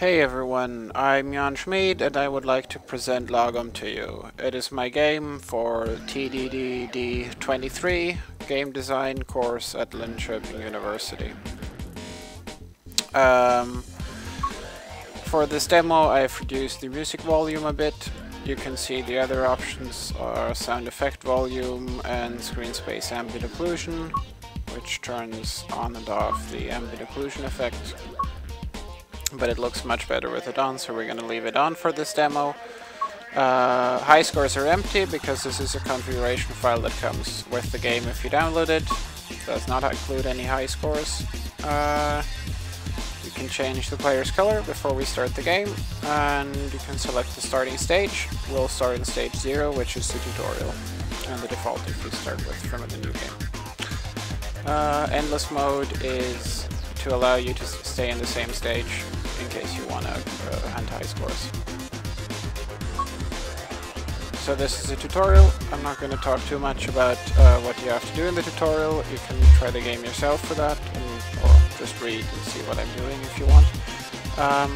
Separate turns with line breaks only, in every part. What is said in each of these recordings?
Hey everyone, I'm Readme and I would like to present Lagom to you. It is my game for TDDD23 game design course at Linköping University. For this demo I've reduced the music volume a bit. You can see the other options are sound effect volume and screen space ambient occlusion, which turns on and off the ambient occlusion effect. But it looks much better with it on, so we're going to leave it on for this demo. High scores are empty because this is a configuration file that comes with the game if you download it. It does not include any high scores. You can change the player's color before we start the game, and you can select the starting stage. We'll start in stage 0, which is the tutorial, and the default if you start with from the new game. Endless mode is to allow you to stay in the same stage in case you want to hunt high scores. So this is a tutorial. I'm not going to talk too much about what you have to do in the tutorial. You can try the game yourself for that, or just read and see what I'm doing if you want. I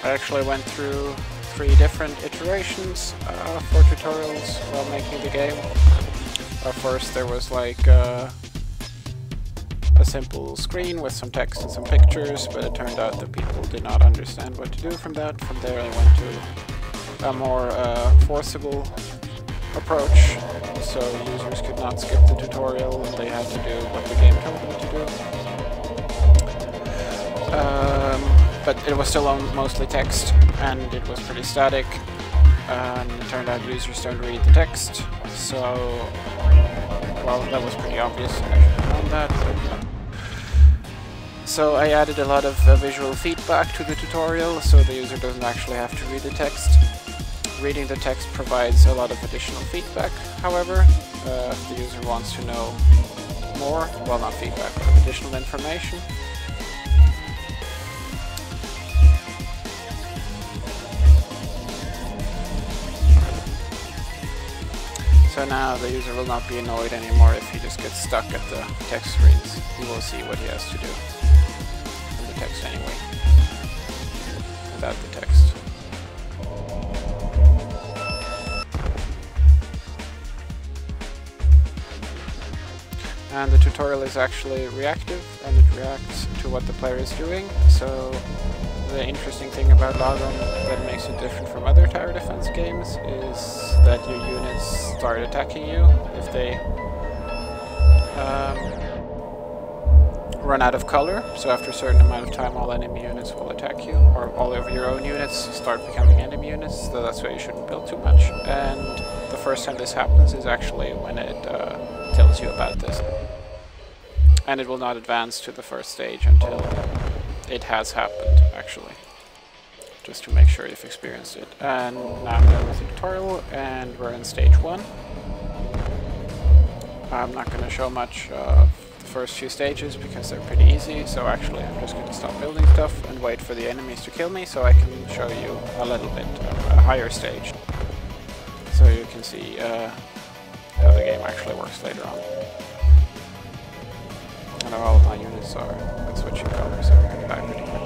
actually went through 3 different iterations for tutorials while making the game. First there was like a simple screen with some text and some pictures, but it turned out that people did not understand what to do from that. From there I went to a more forcible approach, so users could not skip the tutorial and they had to do what the game told them to do. But it was still mostly text, and it was pretty static, and it turned out users don't read the text, so well, that was pretty obvious. I should have known that. So I added a lot of visual feedback to the tutorial, so the user doesn't actually have to read the text. Reading the text provides a lot of additional feedback, however. If the user wants to know more, well, not feedback, but additional information. So now the user will not be annoyed anymore if he just gets stuck at the text screens. He will see what he has to do in the text anyway, without the text. And the tutorial is actually reactive, and it reacts to what the player is doing. So the interesting thing about Lagom that makes it different from other tower defense games is that your units start attacking you if they run out of color. So after a certain amount of time all enemy units will attack you, or all of your own units start becoming enemy units, so that's why you shouldn't build too much. And the first time this happens is actually when it tells you about this. And it will not advance to the first stage until it has happened, actually, just to make sure you've experienced it. And now I'm done with the tutorial, and we're in stage 1. I'm not going to show much of the first few stages because they're pretty easy, so actually I'm just going to stop building stuff and wait for the enemies to kill me so I can show you a little bit of a higher stage, so you can see how the game actually works later on. And all of my units are switching colors every back pretty quick.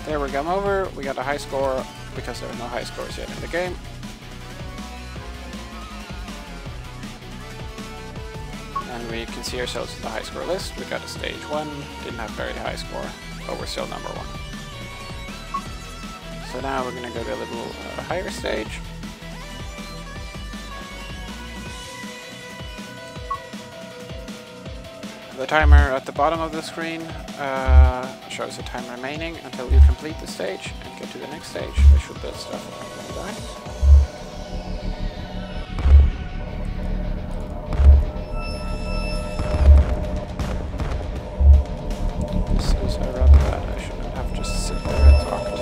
There we come over, we got a high score because there are no high scores yet in the game. And we can see ourselves in the high score list. We got a stage 1, didn't have very high score, but we're still number 1. So now we're going to go to a little higher stage. The timer at the bottom of the screen shows the time remaining until you complete the stage and get to the next stage. I should build stuff like that. This is rather bad. I shouldn't have just sit there and talked.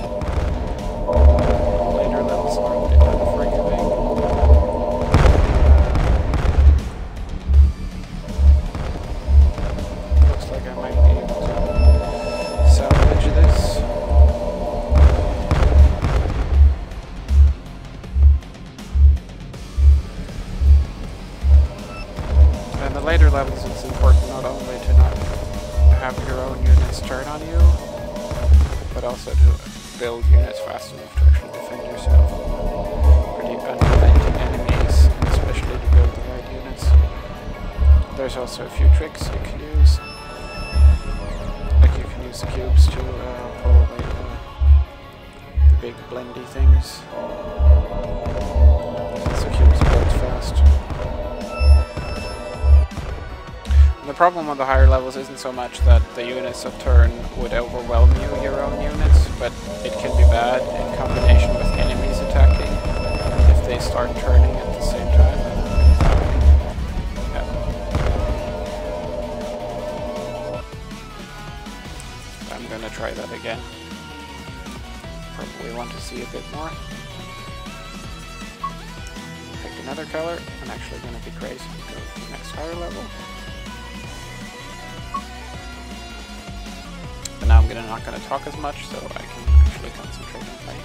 Later levels are a bit unforgiving. Looks like I might be able to salvage this. levels, it's important not only to not have your own units turn on you, but also to build units fast enough to actually defend yourself. And preventing enemies, and especially to build the right units. There's also a few tricks you can use. Like you can use the cubes to pull the big blendy things. Since the cubes build fast. And the problem on the higher levels isn't so much that the units of turn would overwhelm you, your own units, but it can be bad in combination with enemies attacking if they start turning at the same time. Yeah. I'm gonna try that again. Probably want to see a bit more. Pick another color. I'm actually gonna be crazy and go to the next higher level. But now I'm not gonna talk as much, so I can actually concentrate on playing.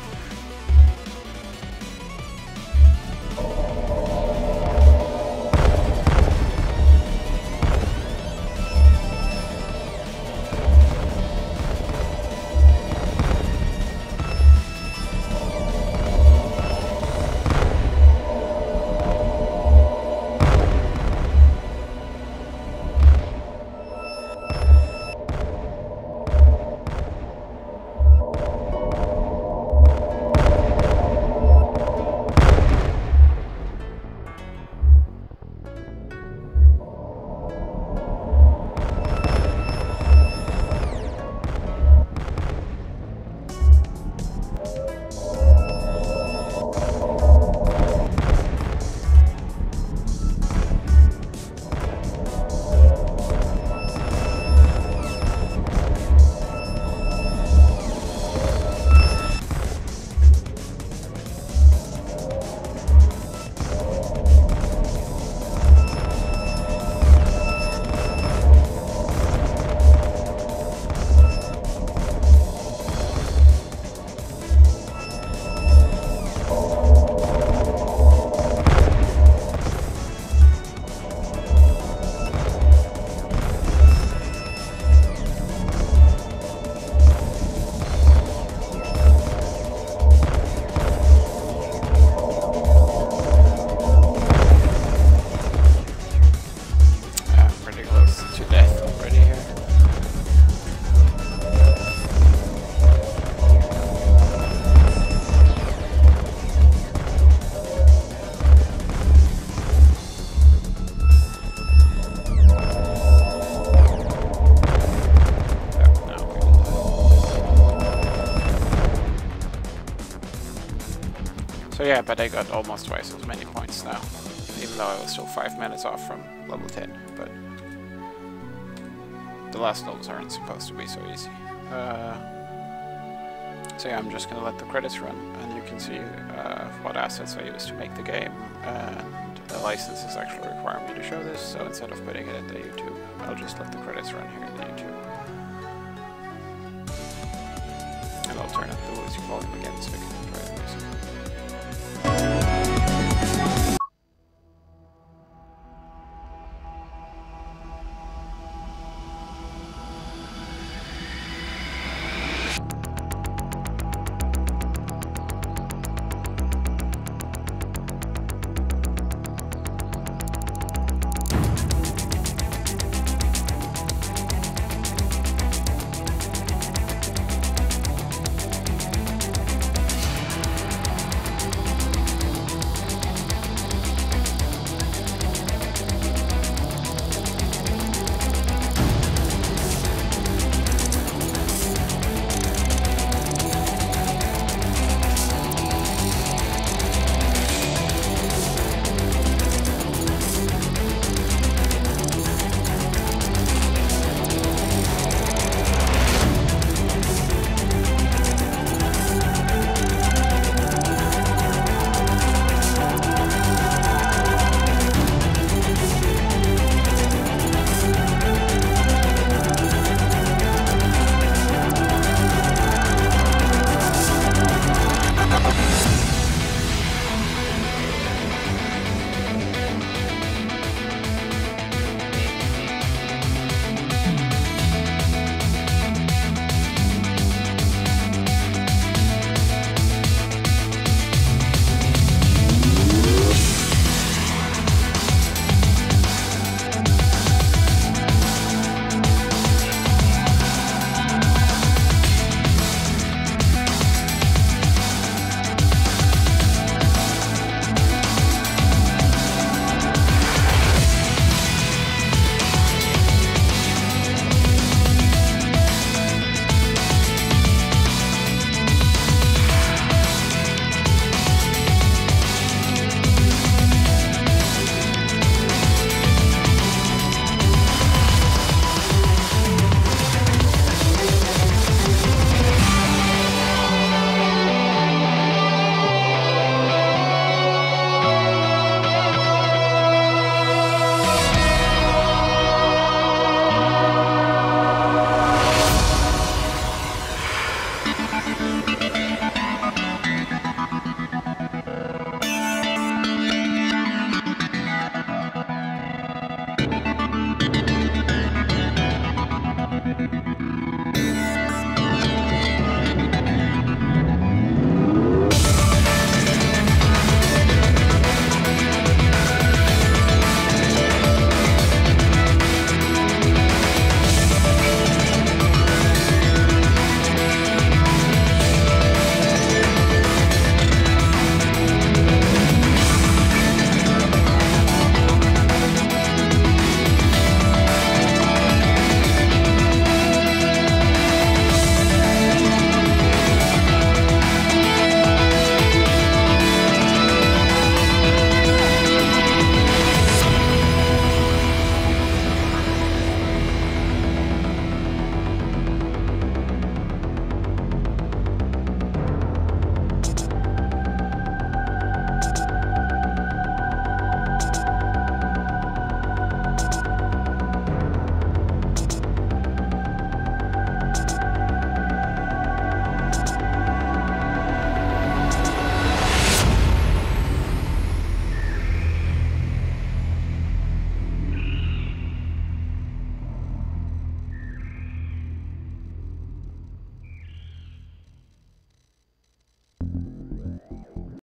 So yeah, but I got almost twice as many points now, even though I was still 5 minutes off from level 10, but the last levels aren't supposed to be so easy. So yeah, I'm just gonna let the credits run, and you can see what assets I used to make the game, and the licenses actually require me to show this, so instead of putting it in the YouTube, I'll just let the credits run here in the YouTube. And I'll turn up the music volume again so we can enjoy the music.